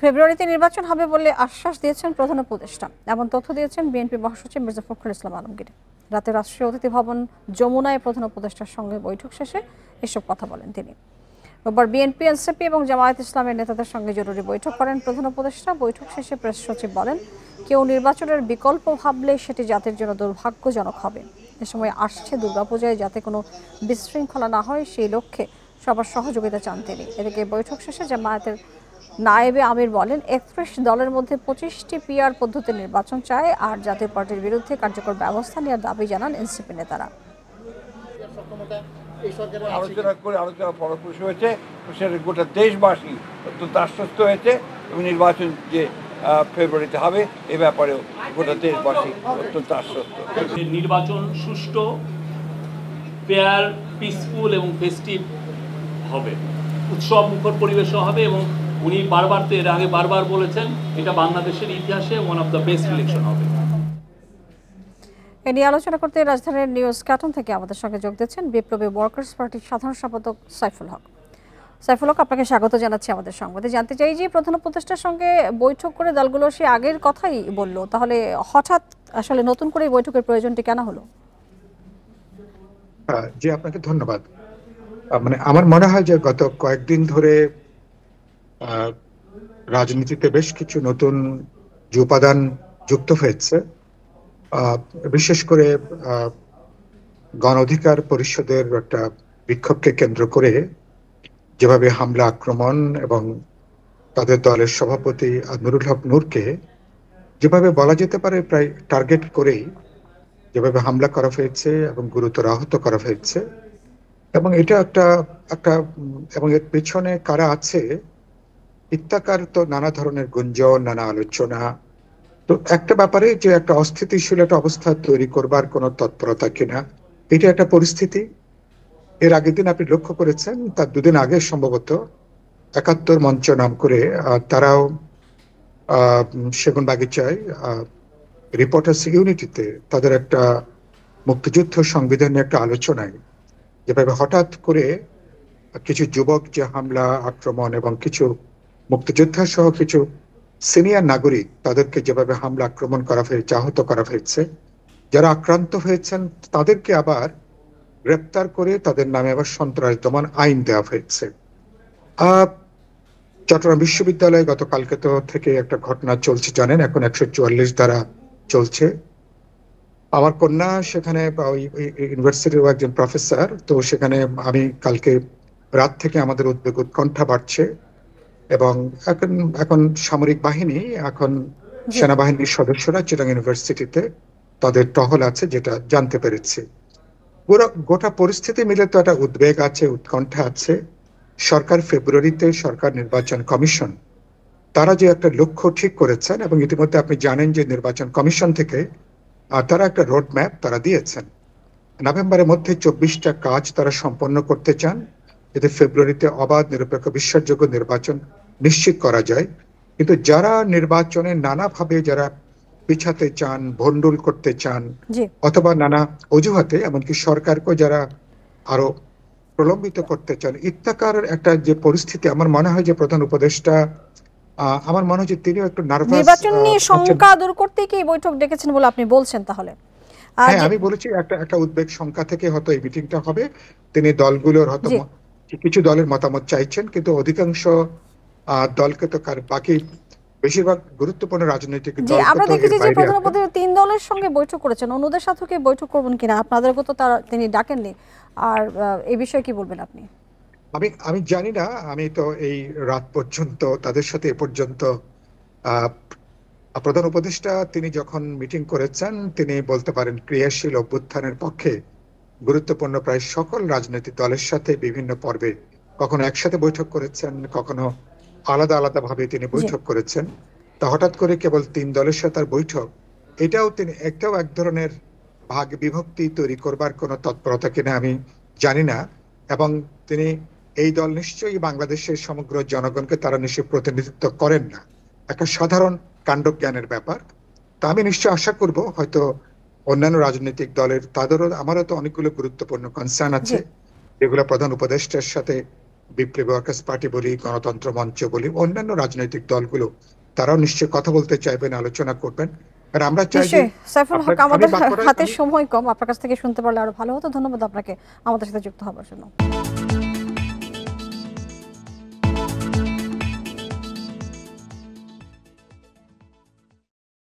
ফেব্রুয়ারিতে নির্বাচন হবে বলে আশ্বাস দিয়েছেন প্রধান উপদেষ্টা। এমন তথ্য দিয়েছেন বিএনপি মহাসচিব মির্জা ফখরুল ইসলাম আলমগীর। রাতে রাষ্ট্রীয় অতিথি ভবন যমুনায় প্রধান উপদেষ্টার সঙ্গে বৈঠক শেষে এসব কথা বলেন তিনি। রোববার বিএনপি, এনসিপি এবং জামায়াত ইসলামের নেতাদের সঙ্গে জরুরি বৈঠক করেন প্রধান উপদেষ্টা। বৈঠক শেষে প্রেস সচিব বলেন, কেউ নির্বাচনের বিকল্প ভাবলে সেটি জাতির জন্য দুর্ভাগ্যজনক হবে। এ সময় আসছে দুর্গাপূজায় যাতে কোনো বিশৃঙ্খলা না হয় সেই লক্ষ্যে সবার সহযোগিতা চান তিনি। এদিকে বৈঠক শেষে জামায়াতের নায়েবে আমির বলেন, ৩১ দলের মধ্যে ২৫টি পিআর পদ্ধতির নির্বাচন চায় আর জাতীয় পার্টির বিরুদ্ধে কার্যকর ব্যবস্থা নেওয়ার দাবি জানান এনসিপি নেতারা। আলোচনা ফলপ্রসূ হয়েছে, সেটা গোটা দেশবাসী অত্যন্ত আশ্বস্ত হয়েছে এবং নির্বাচন যে ফেব্রুয়ারিতে হবে এ ব্যাপারেও গোটা দেশবাসী অত্যন্ত আশ্বস্ত। নির্বাচন সুষ্ঠু, ফেয়ার, পিসফুল এবং ফেস্টিভ হবে, উৎসব মুখর পরিবেশও হবে এবং উনি বারবার তো এর আগে বারবার বলেছেন এটা বাংলাদেশের ইতিহাসে one of the best election হবে। এ নিয়ে আলোচনা করতে রাজধানীর নিউজ কার্টুন থেকে আমাদের সঙ্গে যোগ দিচ্ছেন বিপ্লবী ওয়ার্কার্স পার্টির সাধারণ সম্পাদক সাইফুল হক। সাইফুল হক, আপনাকে স্বাগত জানাচ্ছি আমাদের সংবাদে। জানতে চাই যে প্রধান উপদেষ্টার সঙ্গে বৈঠক করে দলগুলো সে আগের কথাই বললো, তাহলে হঠাৎ আসলে নতুন করে বৈঠকের প্রয়োজনটি কেন হলো? জি, আপনাকে ধন্যবাদ। মানে আমার মনে হয় যে গত কয়েকদিন ধরে রাজনীতিতে বেশ কিছু নতুন যে উপাদান যুক্ত হয়েছে, বিশেষ করে গণ অধিকার পরিষদের একটা বিক্ষোভকে কেন্দ্র করে যেভাবে হামলা, আক্রমণ এবং তাদের দলের সভাপতি নুরুল হক নূরকে যেভাবে বলা যেতে পারে প্রায় টার্গেট করেই যেভাবে হামলা করা হয়েছে এবং গুরুতর আহত করা হয়েছে, এবং এটা একটা এবং এর পেছনে কারা আছে ইত্যাকার তো নানা ধরনের গুঞ্জন, নানা আলোচনা। তো একটা ব্যাপারে যে একটা অস্থিতিশীল একটা অবস্থা তৈরি করবার কোনো তৎপরতা কিনা, এটা একটা পরিস্থিতি। এর আগের দিন আপনি লক্ষ্য করেছেন, তার দুদিন আগে সম্ভবত ৭১ মঞ্চ নাম করে তারাও সেগুনবাগিচায় রিপোর্টার্স ইউনিটিতে তাদের একটা মুক্তিযুদ্ধ সংবিধানের একটা আলোচনায় যেভাবে হঠাৎ করে কিছু যুবক যে হামলা, আক্রমণ এবং কিছু মুক্তিযোদ্ধা সহ কিছু সিনিয়র নাগরিক তাদেরকে যেভাবে হামলা, আক্রমণ করা হয়েছে, আহত করা হয়েছে, যারা আক্রান্ত হয়েছেন তাদেরকে আবার গ্রেপ্তার করে তাদের নামে আবার সন্ত্রাস দমন আইন দেওয়া হয়েছে। চট্টগ্রাম বিশ্ববিদ্যালয়ে গতকালকে তো থেকে একটা ঘটনা চলছে জানেন, এখন ১৪৪ দ্বারা চলছে। আমার কন্যা সেখানে ইউনিভার্সিটির একজন প্রফেসর, তো সেখানে আমি কালকে রাত থেকে আমাদের উদ্বেগ, উৎকণ্ঠা বাড়ছে এবং এখন সামরিক বাহিনী, এখন সেনাবাহিনীর সদস্যরা চিটাগাং ইউনিভার্সিটিতে তাদের টহল আছে, যেটা জানতে পেরেছি। গোটা পরিস্থিতি মিলে তো একটা উদ্বেগ আছে, উৎকণ্ঠা আছে। সরকার ফেব্রুয়ারিতে সরকার নির্বাচন কমিশন তারা যে একটা লক্ষ্য ঠিক করেছেন, এবং ইতিমধ্যে আপনি জানেন যে নির্বাচন কমিশন থেকে তারা একটা রোড ম্যাপ তারা দিয়েছেন। নভেম্বরের মধ্যে ২৪টা কাজ তারা সম্পন্ন করতে চান, যাতে ফেব্রুয়ারিতে অবাধ, নিরপেক্ষ, বিশ্বাসযোগ্য নির্বাচন নিশ্চিত করা যায়। কিন্তু যারা নির্বাচনে নানাভাবে যারা পিছাতে চান, ভণ্ডুল করতে চান, অথবা নানা অজুহাতে এমনকি সরকারকেও যারা আরো প্রলম্বিত করতে চান, ইত্যাকার একটা যে পরিস্থিতি, আমার মনে হয় যে প্রধান উপদেষ্টা, আমার মনে হয় যে তিনিও একটু নার্ভাস। নির্বাচন নিয়ে শঙ্কা দূর করতে কি এই বৈঠক ডেকেছেন বলে আপনি বলছেন? তাহলে হ্যাঁ, আমি বলেছি একটা উদ্বেগ, শঙ্কা থেকে হয়তো এই মিটিংটা হবে। তিনি দলগুলোর হয়তো কিছু দলের মতামত চাইছেন, কিন্তু অধিকাংশ দলকে তো বাকি বেশিরভাগ গুরুত্বপূর্ণ রাজনৈতিক দল, আমরা দেখেছি যে প্রধান উপদেষ্টা ৩ দলের সঙ্গে বৈঠক করেছেন, অন্যদের সাথে কি বৈঠক করবেন কিনা? আপনাদেরকে তো তিনি ডাকেননি, আর এই বিষয়ে কি বলবেন আপনি? আমি জানি না, আমি তো এই রাত পর্যন্ত তাদের সাথে এ পর্যন্ত প্রধান উপদেষ্টা তিনি যখন মিটিং করেছেন, তিনি বলতে পারেন ক্রিয়াশীল অভ্যুত্থানের পক্ষে গুরুত্বপূর্ণ প্রায় সকল রাজনৈতিক দলের সাথে বিভিন্ন পর্বে কখনো একসাথে বৈঠক করেছেন, কখনো আলাদা আলাদা ভাবে তিনি বৈঠক করেছেন। তা হঠাৎ করে কেবল ৩ দলের সাথে তার বৈঠক, এটাও তিনি এক ধরনের ভাগ বিভক্তি তৈরি করবার কোনো তৎপরতা কিনা আমি জানি না। এবং তিনি এই দল নিশ্চয়ই বাংলাদেশের সমগ্র জনগণকে তারা নিশ্চয়ই প্রতিনিধিত্ব করেন না, একটা সাধারণ কাণ্ডজ্ঞানের ব্যাপার। তা আমি নিশ্চয় আশা করব হয়তো অন্যান্য রাজনৈতিক দলের, তাদেরও, আমারও তো অনেকগুলো গুরুত্বপূর্ণ কনসার্ন আছে যেগুলো প্রধান উপদেষ্টার সাথে বিপ্লবী ওয়ার্কার্স পার্টি বলি, গণতন্ত্র মঞ্চ বলি, অন্যান্য রাজনৈতিক দলগুলো তারাও নিশ্চয়ই কথা বলতে চাইবেন, আলোচনা করবেন। আর আমরা চাই যে সাইফুল হক, আমাদের হাতে সময় কম, আপনার কাছ থেকে শুনতে পারলে আরো ভালো হতো। ধন্যবাদ আপনাকে আমাদের সাথে যুক্ত হওয়ার জন্য।